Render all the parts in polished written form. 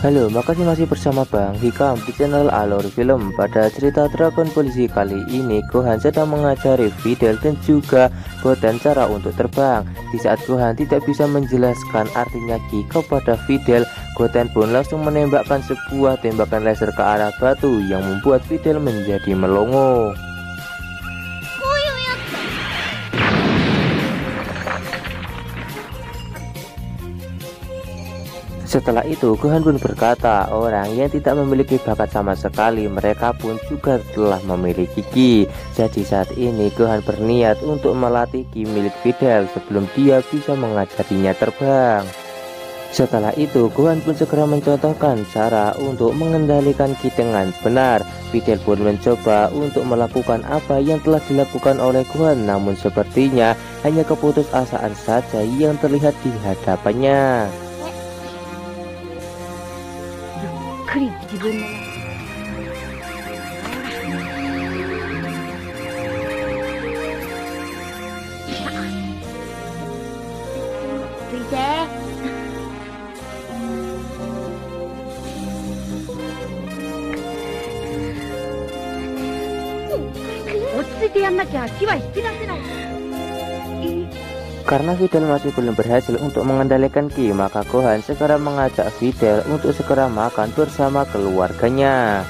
Halo, makasih masih bersama Bang Hikam di channel Alur Film. Pada cerita Dragon Polisi kali ini, Gohan sedang mengajari Videl dan juga Goten cara untuk terbang. Di saat Gohan tidak bisa menjelaskan artinya Ki kepada Videl, Goten pun langsung menembakkan sebuah tembakan laser ke arah batu yang membuat Videl menjadi melongo. Setelah itu, Gohan pun berkata, orang yang tidak memiliki bakat sama sekali, mereka pun juga telah memiliki Ki. Jadi saat ini Gohan berniat untuk melatih Ki milik Videl sebelum dia bisa mengajarinya terbang. Setelah itu, Gohan pun segera mencontohkan cara untuk mengendalikan Ki dengan benar. Videl pun mencoba untuk melakukan apa yang telah dilakukan oleh Gohan, namun sepertinya hanya keputusasaan saja yang terlihat di hadapannya. Karena Videl masih belum berhasil untuk mengendalikan Ki, maka Gohan segera mengajak Videl untuk segera makan bersama keluarganya.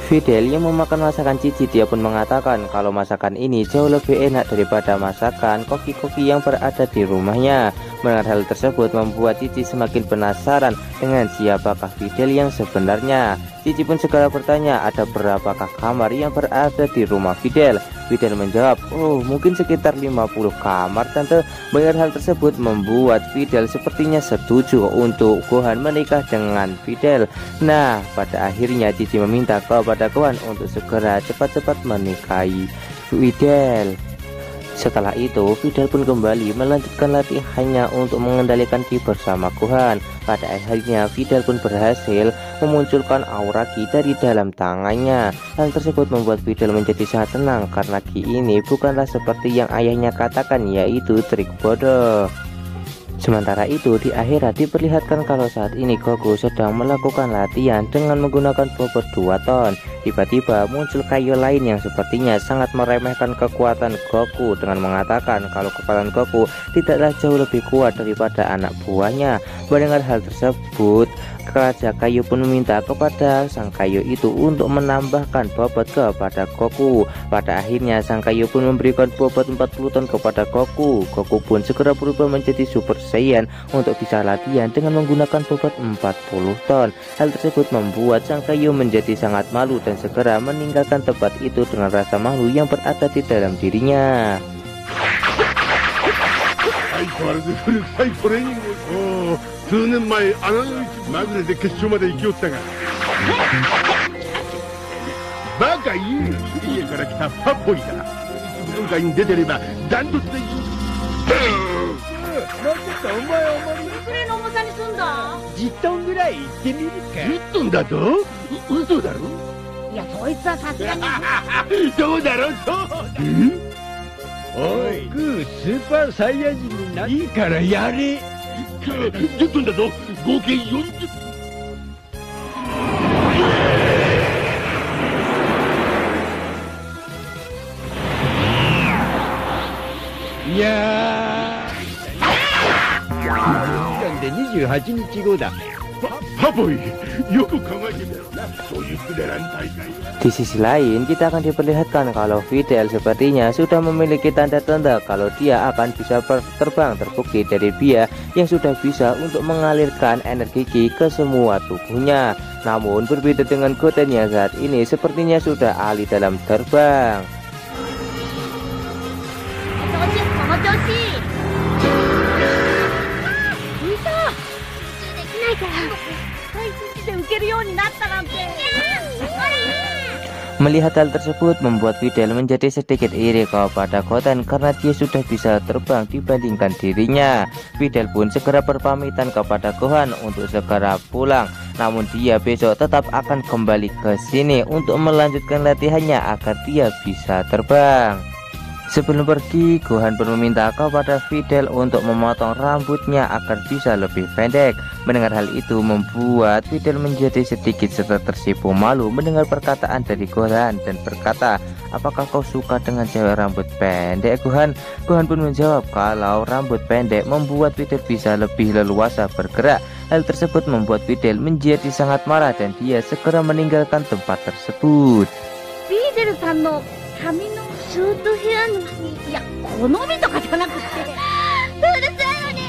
Videl yang memakan masakan Cici, dia pun mengatakan kalau masakan ini jauh lebih enak daripada masakan koki-koki yang berada di rumahnya. Mendengar hal tersebut membuat Cici semakin penasaran dengan siapakah Videl yang sebenarnya. Cici pun segera bertanya, ada berapakah kamar yang berada di rumah Videl? Videl menjawab, oh mungkin sekitar 50 kamar tante. Mendengar hal tersebut membuat Videl sepertinya setuju untuk Gohan menikah dengan Videl. Nah, pada akhirnya Cici meminta kepada Gohan untuk segera cepat-cepat menikahi Videl. Setelah itu, Videl pun kembali melanjutkan latihannya untuk mengendalikan Ki bersama Gohan. Pada akhirnya, Videl pun berhasil memunculkan aura Ki dari dalam tangannya. Hal tersebut membuat Videl menjadi sangat tenang karena Ki ini bukanlah seperti yang ayahnya katakan, yaitu trik bodoh. Sementara itu, di akhirat diperlihatkan kalau saat ini Goku sedang melakukan latihan dengan menggunakan bobot 2 ton. Tiba-tiba muncul kayu lain yang sepertinya sangat meremehkan kekuatan Goku dengan mengatakan kalau kekuatan Goku tidaklah jauh lebih kuat daripada anak buahnya. Mendengar hal tersebut, Raja Kayu pun meminta kepada Sang Kayu itu untuk menambahkan bobot kepada Goku. Pada akhirnya Sang Kayu pun memberikan bobot 40 ton kepada Goku. Goku pun segera berubah menjadi Super Saiyan untuk bisa latihan dengan menggunakan bobot 40 ton. Hal tersebut membuat Sang Kayu menjadi sangat malu dan segera meninggalkan tempat itu dengan rasa malu yang berada di dalam dirinya.数年前穴の一まぐれで決勝まで行きよったがバカ言う家から来たパッポイだ運動会に出てればダントツでいいもうちょっと重い重りいくらの重さにすんだ10トンぐらい行ってみるか10トンだと嘘だろいやそいつはさすがにそうだろそうだおいグースーパーサイヤ人にないいからやれ10分だぞ合計40いやーで28日後だパボイよく考えてみろなそういうくだらん大会 Di sisi lain, kita akan diperlihatkan kalau Videl sepertinya sudah memiliki tanda-tanda kalau dia akan bisa terbang, terbukti dari dia yang sudah bisa untuk mengalirkan energi Ki ke semua tubuhnya. Namun berbeda dengan Goten yang saat ini sepertinya sudah ahli dalam terbang. Melihat hal tersebut membuat Videl menjadi sedikit iri kepada Goten karena dia sudah bisa terbang dibandingkan dirinya. Videl pun segera berpamitan kepada Gohan untuk segera pulang. Namun dia besok tetap akan kembali ke sini untuk melanjutkan latihannya agar dia bisa terbang. Sebelum pergi, Gohan pun meminta kepada Videl untuk memotong rambutnya agar bisa lebih pendek. Mendengar hal itu membuat Videl menjadi sedikit tersipu malu mendengar perkataan dari Gohan dan berkata, "Apakah kau suka dengan cewek rambut pendek, Gohan?" Gohan pun menjawab kalau rambut pendek membuat Videl bisa lebih leluasa bergerak. Hal tersebut membuat Videl menjadi sangat marah dan dia segera meninggalkan tempat tersebut. Videl-san no kami no suit hair ni ya konomi toka janakutte urusai no ni.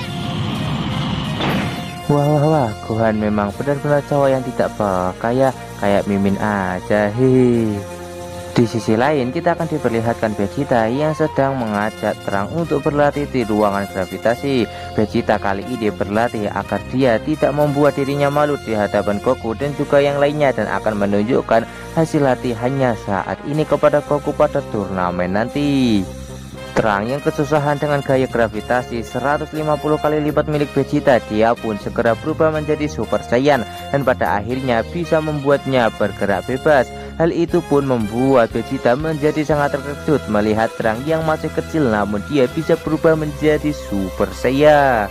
Wah, Gohan memang benar-benar cowok yang tidak peka ya, kayak Mimin aja, hehe. Di sisi lain, kita akan diperlihatkan Vegeta yang sedang mengajak Trunks untuk berlatih di ruangan gravitasi. Vegeta kali ini berlatih agar dia tidak membuat dirinya malu di hadapan Goku dan juga yang lainnya, dan akan menunjukkan hasil latihannya saat ini kepada Goku pada turnamen nanti. Trunks yang kesusahan dengan gaya gravitasi 150 kali lipat milik Vegeta, dia pun segera berubah menjadi Super Saiyan dan pada akhirnya bisa membuatnya bergerak bebas. Hal itu pun membuat Vegeta menjadi sangat terkejut melihat Trunks yang masih kecil namun dia bisa berubah menjadi Super Saiyan.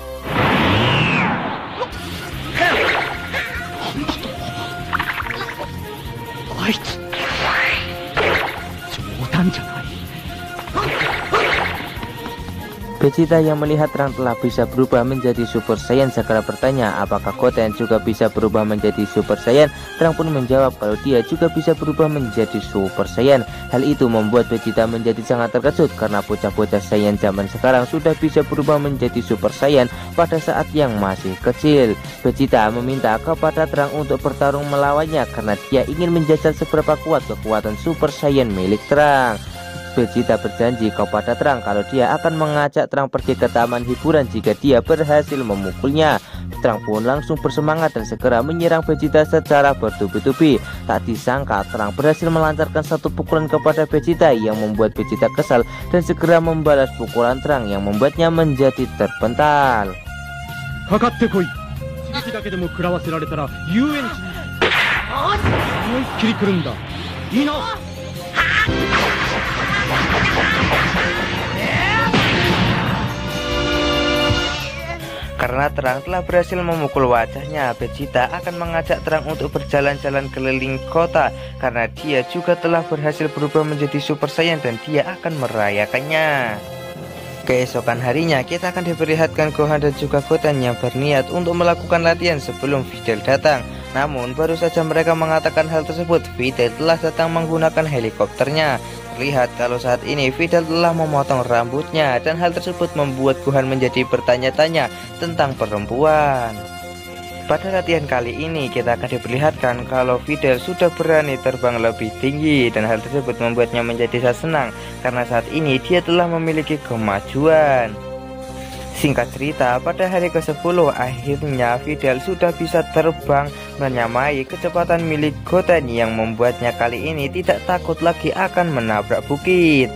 Vegeta yang melihat Trunks telah bisa berubah menjadi Super Saiyan segera bertanya, apakah Goten juga bisa berubah menjadi Super Saiyan? Trunks pun menjawab kalau dia juga bisa berubah menjadi Super Saiyan. Hal itu membuat Vegeta menjadi sangat terkejut karena bocah-bocah Saiyan zaman sekarang sudah bisa berubah menjadi Super Saiyan pada saat yang masih kecil. Vegeta meminta kepada Trunks untuk bertarung melawannya karena dia ingin menjajal seberapa kuat kekuatan Super Saiyan milik Trunks. Vegeta berjanji kepada Trunks kalau dia akan mengajak Trunks pergi ke taman hiburan jika dia berhasil memukulnya. Trunks pun langsung bersemangat dan segera menyerang Vegeta secara bertubi-tubi. Tak disangka Trunks berhasil melancarkan satu pukulan kepada Vegeta yang membuat Vegeta kesal dan segera membalas pukulan Trunks yang membuatnya menjadi terpental. Karena Trunks telah berhasil memukul wajahnya, Vegeta akan mengajak Trunks untuk berjalan-jalan keliling kota karena dia juga telah berhasil berubah menjadi Super Saiyan dan dia akan merayakannya. Keesokan harinya kita akan diperlihatkan Gohan dan juga Goten yang berniat untuk melakukan latihan sebelum Videl datang. Namun baru saja mereka mengatakan hal tersebut, Videl telah datang menggunakan helikopternya. Terlihat kalau saat ini Videl telah memotong rambutnya dan hal tersebut membuat Gohan menjadi bertanya-tanya tentang perempuan. Pada latihan kali ini kita akan diperlihatkan kalau Videl sudah berani terbang lebih tinggi dan hal tersebut membuatnya menjadi sangat senang karena saat ini dia telah memiliki kemajuan. Singkat cerita, pada hari ke-10 akhirnya Videl sudah bisa terbang menyamai kecepatan milik Goten yang membuatnya kali ini tidak takut lagi akan menabrak bukit.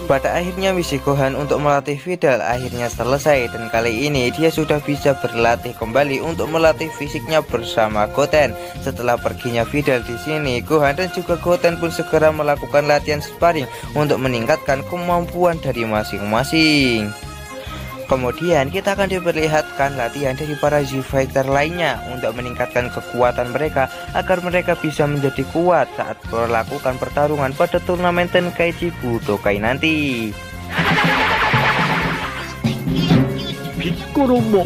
Pada akhirnya misi Gohan untuk melatih Videl akhirnya selesai dan kali ini dia sudah bisa berlatih kembali untuk melatih fisiknya bersama Goten. Setelah perginya Videl di sini, Gohan dan juga Goten pun segera melakukan latihan sparring untuk meningkatkan kemampuan dari masing-masing. Kemudian kita akan diperlihatkan latihan dari para Z-Fighter lainnya untuk meningkatkan kekuatan mereka agar mereka bisa menjadi kuat saat melakukan pertarungan pada turnamen Tenkaichi Budokai nanti. Piccolo mo.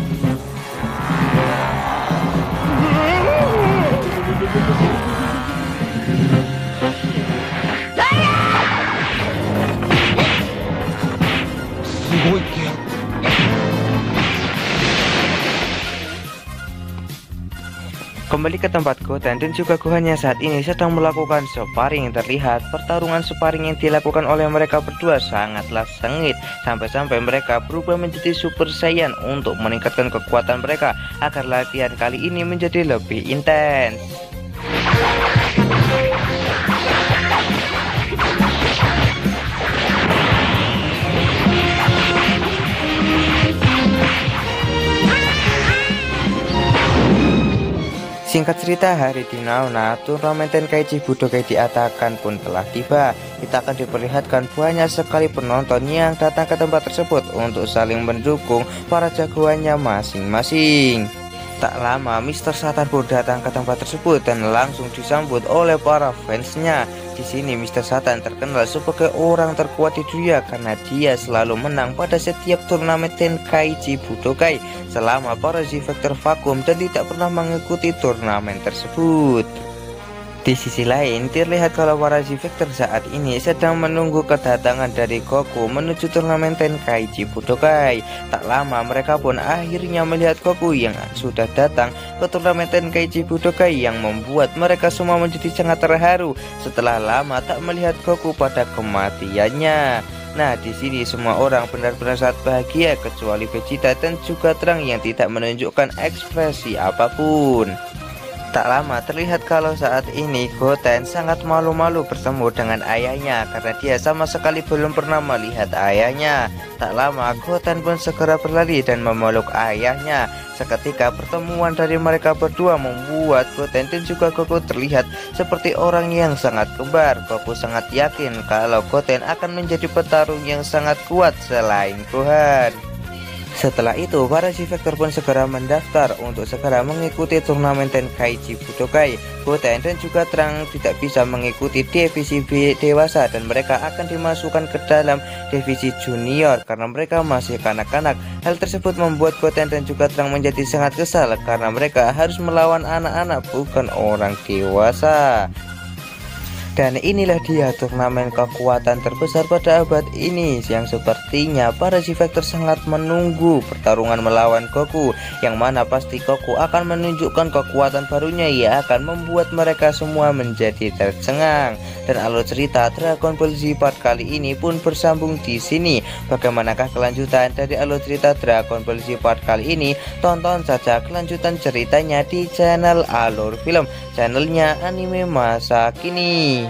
Kembali ke tempat Goten dan juga Gohan yang saat ini sedang melakukan sparring. Terlihat pertarungan sparring yang dilakukan oleh mereka berdua sangatlah sengit sampai-sampai mereka berubah menjadi Super Saiyan untuk meningkatkan kekuatan mereka agar latihan kali ini menjadi lebih intens. Singkat cerita, hari di Naona, turnamen Tenkaichi Budokai diadakan pun telah tiba. Kita akan diperlihatkan banyak sekali penonton yang datang ke tempat tersebut untuk saling mendukung para jagoannya masing-masing. Tak lama, Mr. Satan pun datang ke tempat tersebut dan langsung disambut oleh para fansnya. Di sini Mr. Satan terkenal sebagai orang terkuat di dunia karena dia selalu menang pada setiap turnamen Tenkaichi Budokai selama para Z-Factor vakum dan tidak pernah mengikuti turnamen tersebut. Di sisi lain, terlihat kalau para Z-Factor saat ini sedang menunggu kedatangan dari Goku menuju turnamen Tenkaichi Budokai. Tak lama mereka pun akhirnya melihat Goku yang sudah datang ke turnamen Tenkaichi Budokai yang membuat mereka semua menjadi sangat terharu setelah lama tak melihat Goku pada kematiannya. Nah, di sini semua orang benar-benar sangat bahagia kecuali Vegeta dan juga Trunks yang tidak menunjukkan ekspresi apapun. Tak lama terlihat kalau saat ini Goten sangat malu-malu bertemu dengan ayahnya karena dia sama sekali belum pernah melihat ayahnya. Tak lama Goten pun segera berlari dan memeluk ayahnya. Seketika pertemuan dari mereka berdua membuat Goten dan juga Goku terlihat seperti orang yang sangat kembar. Goku sangat yakin kalau Goten akan menjadi petarung yang sangat kuat selain Gohan. Setelah itu, para Z-Factor pun segera mendaftar untuk segera mengikuti turnamen Tenkaichi Budokai. Goten dan juga Trunks tidak bisa mengikuti divisi B dewasa dan mereka akan dimasukkan ke dalam divisi junior karena mereka masih kanak-kanak. Hal tersebut membuat Goten dan juga Trunks menjadi sangat kesal karena mereka harus melawan anak-anak bukan orang dewasa. Dan inilah dia turnamen kekuatan terbesar pada abad ini yang sepertinya para Z-Factor sangat menunggu pertarungan melawan Goku, yang mana pasti Goku akan menunjukkan kekuatan barunya yang akan membuat mereka semua menjadi tercengang. Dan alur cerita Dragon Ball Z part kali ini pun bersambung di sini. Bagaimanakah kelanjutan dari alur cerita Dragon Ball Z part kali ini? Tonton saja kelanjutan ceritanya di channel Alur Film, channelnya anime masa kini.